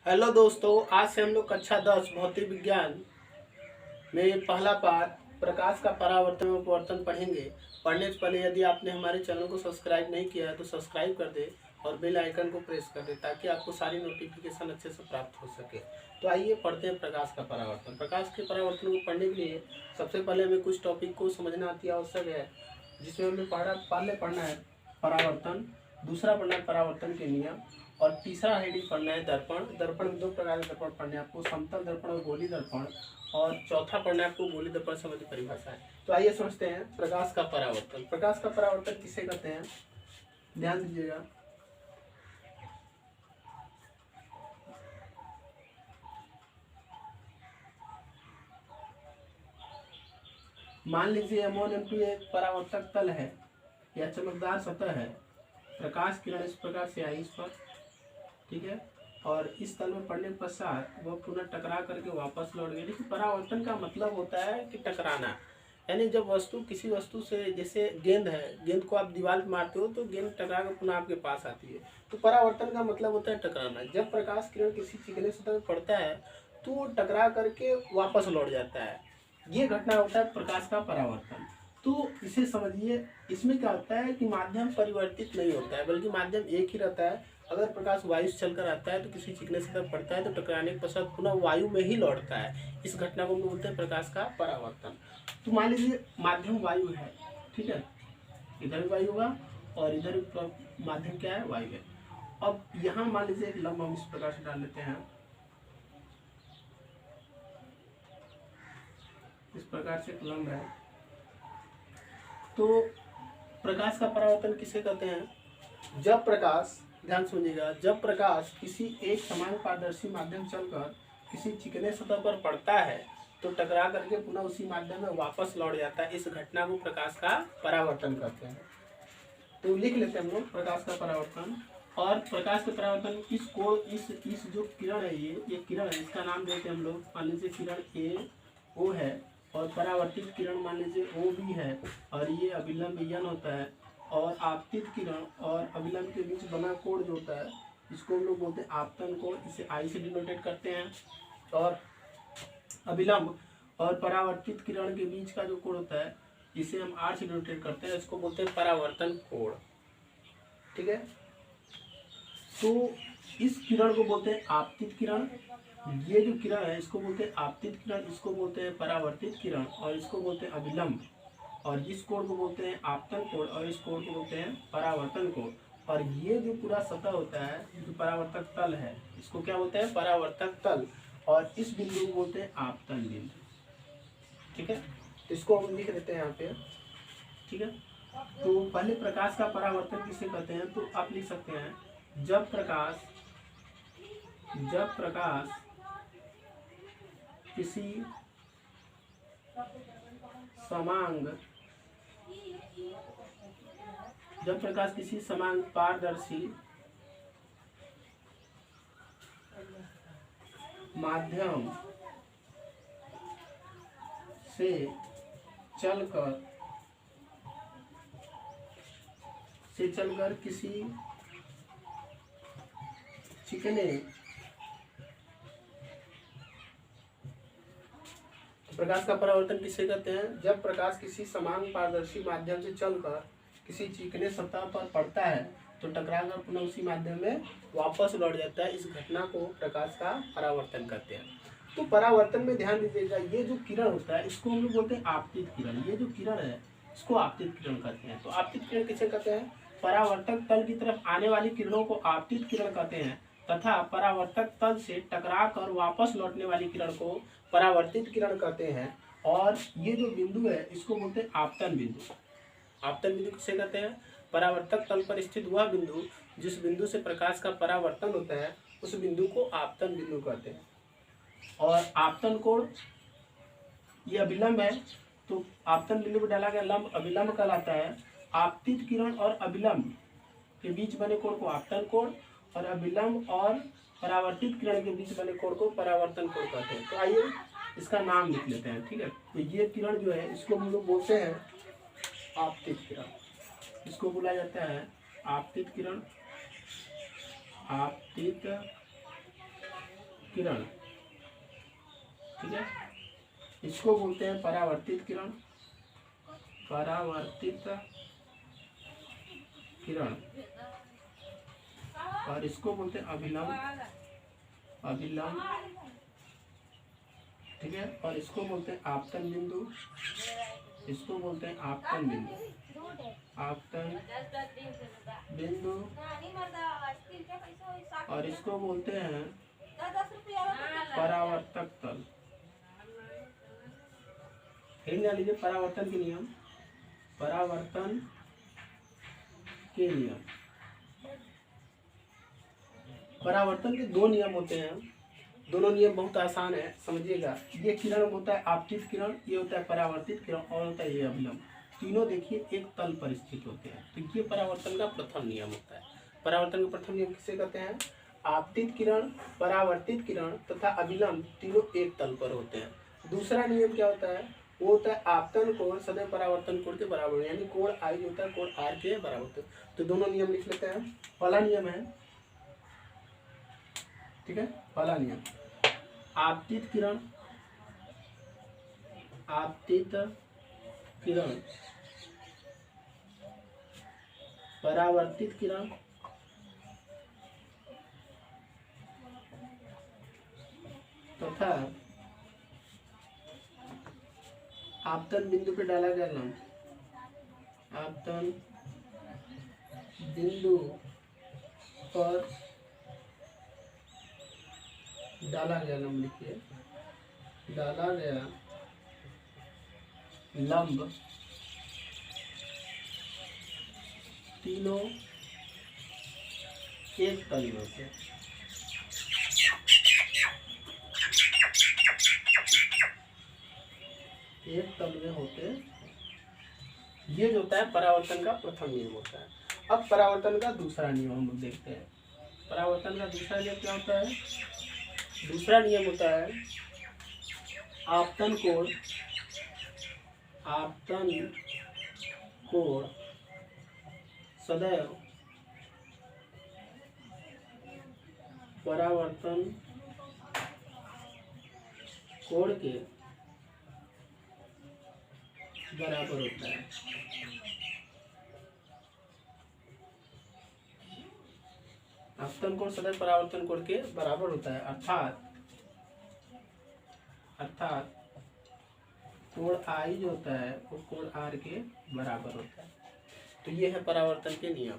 Hello दोस्तों, आज से हम लोग कक्षा 10 भौतिक विज्ञान में पहला पाठ प्रकाश का परावर्तन और अपवर्तन पढ़ेंगे। पढ़ने से पहले यदि आपने हमारे चैनल को सब्सक्राइब नहीं किया है तो सब्सक्राइब कर दे और बेल आइकन को प्रेस कर दे ताकि आपको सारी नोटिफिकेशन अच्छे से प्राप्त हो सके। तो आइए पढ़ते हैं प्रकाश का परावर्तन। प्रकाश के परावर्तन को पढ़ने के लिए सबसे पहले हमें कुछ टॉपिक को समझना अति आवश्यक है, जिसमें हमें पहले पढ़ना है परावर्तन, दूसरा पढ़ना है परावर्तन के नियम और तीसरा हेडिंग पढ़ना है दर्पण। दर्पण में दो प्रकार के दर्पण पढ़ने हैं आपको, समतल दर्पण और गोली दर्पण, और चौथा पढ़ना है आपको गोली दर्पण संबंधी परिभाषा है। तो आइए समझते हैं प्रकाश का परावर्तन। प्रकाश का परावर्तन किसे कहते हैं, ध्यान दीजिएगा। मान लीजिए M1 M2 एक परावर्तक तल है या चमकदार सतह है। प्रकाश किरण इस प्रकार से आई इस पर, ठीक है, और इस तल में पड़ने के पश्चात वह पुनः टकरा करके वापस लौट गई। देखिए, परावर्तन का मतलब होता है कि टकराना, यानी जब वस्तु किसी वस्तु से, जैसे गेंद है, गेंद को आप दीवार पे मारते हो तो गेंद टकरा कर पुनः आपके पास आती है। तो परावर्तन का मतलब होता है टकराना। जब प्रकाश किरण किसी चिकने सतह पर पड़ता है तो वो टकरा करके वापस लौट जाता है, ये घटना होता है प्रकाश का परावर्तन। तो इसे समझिए, इसमें क्या होता है कि माध्यम परिवर्तित नहीं होता है बल्कि माध्यम एक ही रहता है। अगर प्रकाश वायु से चलकर आता है तो किसी चिकने सतह पर पड़ता है तो टकराने के पश्चात पुनः वायु में ही लौटता है। इस घटना को हम लोग बोलते हैं प्रकाश का परावर्तन। तो मान लीजिए माध्यम वायु है, ठीक है, इधर भी वायु होगा और इधर माध्यम क्या है, वायु है। अब यहाँ मान लीजिए एक लंब हम इस प्रकार से डाल लेते हैं, इस प्रकार से एक लंब है। तो प्रकाश का परावर्तन किसे कहते हैं, जब प्रकाश, ध्यान सुनिएगा, जब प्रकाश किसी एक समान पारदर्शी माध्यम चलकर किसी चिकने सतह पर पड़ता है तो टकरा करके पुनः उसी माध्यम में वापस लौट जाता है। इस घटना को प्रकाश का परावर्तन कहते हैं। तो लिख लेते हैं हम लोग प्रकाश का परावर्तन। और प्रकाश के परावर्तन इस जो किरण है, ये किरण है, इसका नाम देते हैं हम लोग, मान लीजिए किरण ए ओ है और परावर्तित किरण मान लीजिए ओ बी है, और ये अभिलंब यन होता है। और आपतित किरण और अभिलंब के बीच बना कोण जो होता है इसको हम लोग बोलते हैं आपतन कोण, इसे आई से डिनोटेट करते हैं। और अभिलंब और परावर्तित किरण के बीच का जो कोण होता है इसे हम आर से डिनोटेट करते हैं, इसको बोलते हैं परावर्तन कोण, ठीक है। तो इस किरण को बोलते हैं आपतित किरण, ये जो किरण है इसको बोलते हैं आपतित किरण, इसको बोलते हैं परावर्तित किरण और इसको बोलते हैं अभिलंब, और इस कोण को बोलते हैं आपतन कोण और इस कोण को बोलते हैं परावर्तन कोण। और ये जो पूरा सतह होता है, जो परावर्तक तल है, इसको क्या बोलते हैं, परावर्तक तल, और इस बिंदु को बोलते हैं आपतन बिंदु, ठीक है। तो इसको हम लिख देते हैं यहाँ पे, ठीक है। तो पहले प्रकाश का परावर्तन किसे कहते हैं, तो आप लिख सकते हैं जब प्रकाश किसी समांग पारदर्शी माध्यम से चलकर किसी चिकने, प्रकाश का परावर्तन किसे कहते हैं, जब प्रकाश किसी समान पारदर्शी माध्यम से चलकर किसी चिकने सतह पर पड़ता है तो टकराकर पुनः उसी माध्यम में वापस लौट जाता है। इस घटना को प्रकाश का परावर्तन कहते हैं। तो परावर्तन में ध्यान दीजिएगा, ये जो किरण होता है इसको हम लोग बोलते हैं आपतित किरण। ये जो किरण है इसको आपतित किरण कहते हैं। तो आपतित किरण किसे कहते हैं, परावर्तक तल की तरफ आने वाली किरणों को आपतित किरण कहते हैं, तथा परावर्तक तल से टकरा कर वापस लौटने वाली किरण को परावर्तित किरण कहते हैं। और ये जो बिंदु है इसको बोलते हैं आपतन बिंदु। आपतन बिंदु किसे कहते हैं, परावर्तक तल पर स्थित वह बिंदु जिस बिंदु से प्रकाश का परावर्तन होता है उस बिंदु को आपतन बिंदु कहते हैं। और आपतन कोण, ये अभिलंब है, तो आपतन बिंदु पर डाला गया लंब अभिलंब कहलाता है। आपतित किरण और अभिलंब के बीच बने कोण को आपतन कोण और अभिलंब और परावर्तित किरण के बीच बने कोण को परावर्तन कोण कहते हैं। तो आइए इसका नाम लिख लेते हैं, ठीक है। तो ये किरण जो है इसको हम लोग बोलते हैं आपतित किरण, इसको बोला जाता है आपतित किरण, आपतित किरण, ठीक है, इसको बोलते हैं परावर्तित किरण, परावर्तित किरण, और इसको बोलते हैं अभिलंब, अभिलंब, ठीक है, और इसको बोलते हैं आपतन बिंदु, इसको बोलते हैं आपतन बिंदु, आपतन बिंदु, और इसको बोलते हैं परावर्तक तल। लीजिए परावर्तन के नियम, परावर्तन के नियम, परावर्तन के दो नियम होते हैं, दोनों नियम बहुत आसान है, समझिएगा। ये किरण होता है आपतित किरण, ये होता है परावर्तित किरण, और होता है ये अभिलंब। तीनों देखिए एक तल पर स्थित होते हैं। तो ये परावर्तन का प्रथम नियम होता है। परावर्तन का प्रथम नियम किसे कहते हैं? आपतित किरण, परावर्तित किरण तथा अभिलंब तीनों एक तल पर होते हैं। दूसरा नियम क्या होता है? वो होता है आपतन कोण सदैव परावर्तन कोण के बराबर, यानी कोण आई जो होता है कोण आर के बराबर होता है। तो दोनों नियम लिख लेते हैं। पहला नियम है, ठीक है, पहला नियम आपतित किरण, आपतित किरण, परावर्तित किरण तथा आपतन बिंदु पे डाला गया लंब, आपतन बिंदु पर डाला गया लंब, लिखिए डाला गया लंब तीनों एक तल में होते हैं। एक तल में होते, ये जो होता है परावर्तन का प्रथम नियम होता है। अब परावर्तन का दूसरा नियम हम लोग देखते हैं। परावर्तन का दूसरा नियम क्या होता है? दूसरा नियम होता है आपतन कोण, आपतन कोण सदैव परावर्तन कोण के बराबर होता है। आपतन कोण सदैव परावर्तन कोण के बराबर होता है, अर्थात कोण आई जो होता है वो कोण आर के बराबर होता है। तो ये है परावर्तन के नियम।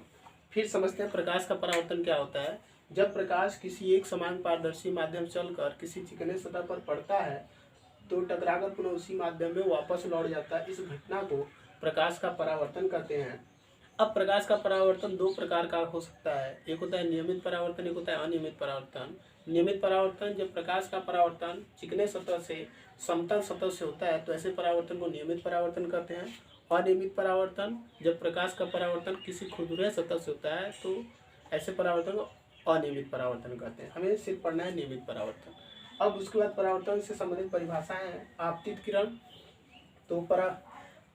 फिर समझते हैं प्रकाश का परावर्तन क्या होता है। जब प्रकाश किसी एक समान पारदर्शी माध्यम चलकर किसी चिकने सतह पर पड़ता है तो टकराकर पुनः उसी माध्यम में वापस लौट जाता है। इस घटना को प्रकाश का परावर्तन कहते हैं। अब प्रकाश का परावर्तन दो प्रकार का हो सकता है, एक होता है नियमित परावर्तन, एक होता है अनियमित परावर्तन। नियमित परावर्तन, जब प्रकाश का परावर्तन चिकने सतह से समतल सतह से होता है तो ऐसे परावर्तन को नियमित परावर्तन कहते हैं। अनियमित परावर्तन, जब प्रकाश का परावर्तन किसी खुरदुरे सतह से होता है तो ऐसे परावर्तन को अनियमित परावर्तन कहते हैं। हमें सिर्फ पढ़ना है नियमित परावर्तन। अब उसके बाद परावर्तन से संबंधित परिभाषाएं हैं। आपतित किरण, तो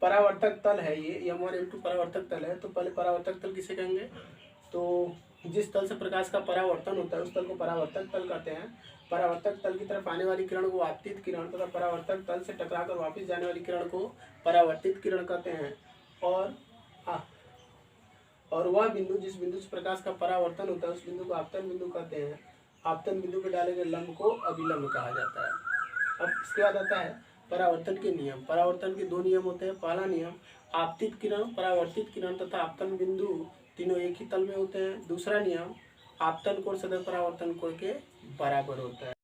परावर्तक तल है ये M1 M2 परावर्तक तल है। तो पहले परावर्तक तल किसे कहेंगे? तो जिस तल से प्रकाश का परावर्तन होता है उस तल को परावर्तक तल कहते हैं। परावर्तक तल की तरफ आने वाली किरण को आपतित किरण तथा परावर्तक तल से टकराकर वापस जाने वाली किरण को परावर्तित किरण कहते हैं। और वह बिंदु जिस बिंदु से प्रकाश का परावर्तन होता है उस बिंदु को आपतन बिंदु कहते हैं। आपतन बिंदु पर डाले गए लंब को अभिलंब कहा जाता है। अब इसके बाद आता है परावर्तन के नियम। परावर्तन के दो नियम होते हैं। पहला नियम आपतित किरण, परावर्तित किरण तथा आपतन बिंदु तीनों एक ही तल में होते हैं। दूसरा नियम आपतन कोण सदैव परावर्तन कोण के बराबर होता है।